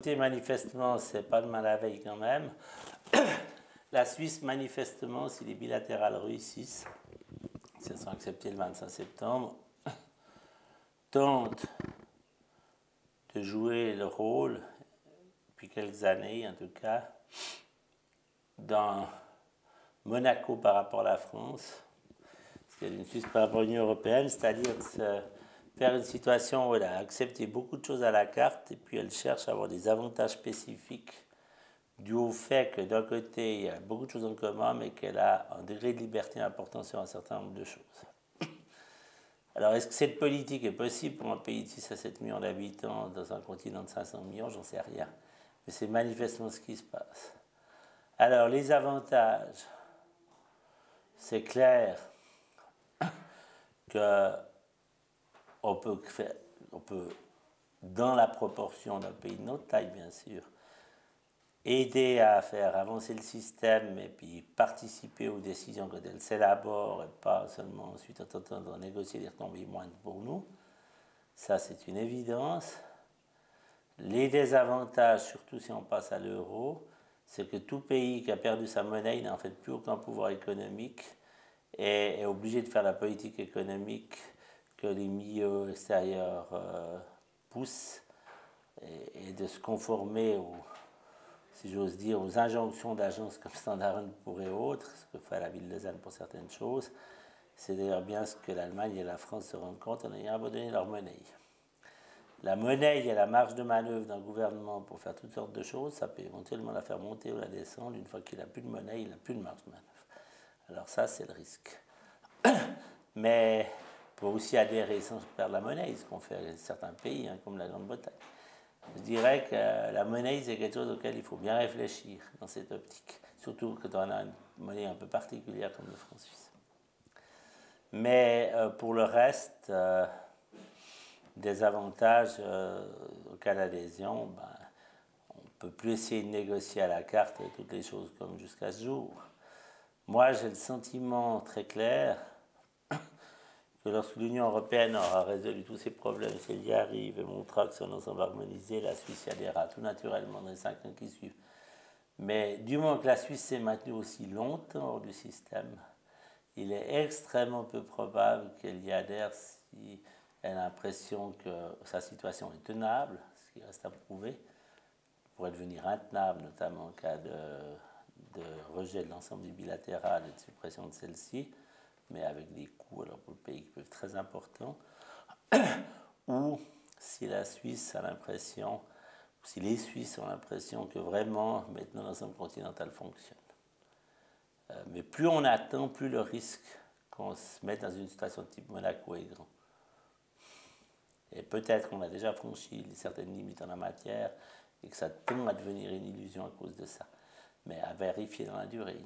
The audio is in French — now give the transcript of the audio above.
Écoutez, manifestement, c'est pas de mal la veille quand même. La Suisse, manifestement, si les bilatérales réussissent, si elles sont acceptées le 25 septembre, tente de jouer le rôle, depuis quelques années en tout cas, dans Monaco par rapport à la France, parce qu'il y a une Suisse par rapport à l'Union européenne, c'est-à-dire faire une situation où elle a accepté beaucoup de choses à la carte et puis elle cherche à avoir des avantages spécifiques dû au fait que d'un côté il y a beaucoup de choses en commun mais qu'elle a un degré de liberté important sur un certain nombre de choses. Alors est-ce que cette politique est possible pour un pays de 6 à 7 millions d'habitants dans un continent de 500 millions? J'en sais rien. Mais c'est manifestement ce qui se passe. Alors les avantages, c'est clair que on peut, dans la proportion d'un pays de notre taille, bien sûr, aider à faire avancer le système et puis participer aux décisions quand elles s'élaborent et pas seulement ensuite en tentant de négocier des retombées moindres pour nous. Ça, c'est une évidence. Les désavantages, surtout si on passe à l'euro, c'est que tout pays qui a perdu sa monnaie n'a en fait plus aucun pouvoir économique et est obligé de faire la politique économique que les milieux extérieurs poussent et de se conformer aux, si j'ose dire, aux injonctions d'agences comme Standard & Poor's et autres, ce que fait la ville de Lausanne pour certaines choses. C'est d'ailleurs bien ce que l'Allemagne et la France se rendent compte en ayant abandonné leur monnaie. La monnaie et la marge de manœuvre d'un gouvernement pour faire toutes sortes de choses, ça peut éventuellement la faire monter ou la descendre. Une fois qu'il n'a plus de monnaie, il n'a plus de marge de manœuvre. Alors ça, c'est le risque. Mais il faut aussi adhérer sans perdre la monnaie, ce qu'ont fait certains pays, comme la Grande-Bretagne. Je dirais que la monnaie, c'est quelque chose auquel il faut bien réfléchir dans cette optique, surtout quand on a une monnaie un peu particulière comme le franc suisse. Mais pour le reste, des avantages au cas d'adhésion, on ne peut plus essayer de négocier à la carte toutes les choses comme jusqu'à ce jour. Moi, j'ai le sentiment très clair que lorsque l'Union européenne aura résolu tous ses problèmes, si elle y arrive et montrera que son ensemble harmonisé, la Suisse y adhérera tout naturellement dans les 5 ans qui suivent. Mais du moment que la Suisse s'est maintenue aussi longtemps hors du système, il est extrêmement peu probable qu'elle y adhère si elle a l'impression que sa situation est tenable, ce qui reste à prouver, pourrait devenir intenable, notamment en cas de rejet de l'ensemble du bilatéral et de suppression de celle-ci, mais avec des coûts alors pour le pays qui peuvent être très importants, ou si la Suisse a l'impression, si les Suisses ont l'impression que vraiment maintenant l'ensemble continental fonctionne. Mais plus on attend, plus le risque qu'on se mette dans une situation de type Monaco est grand. Et peut-être qu'on a déjà franchi certaines limites en la matière et que ça tend à devenir une illusion à cause de ça. Mais à vérifier dans la durée.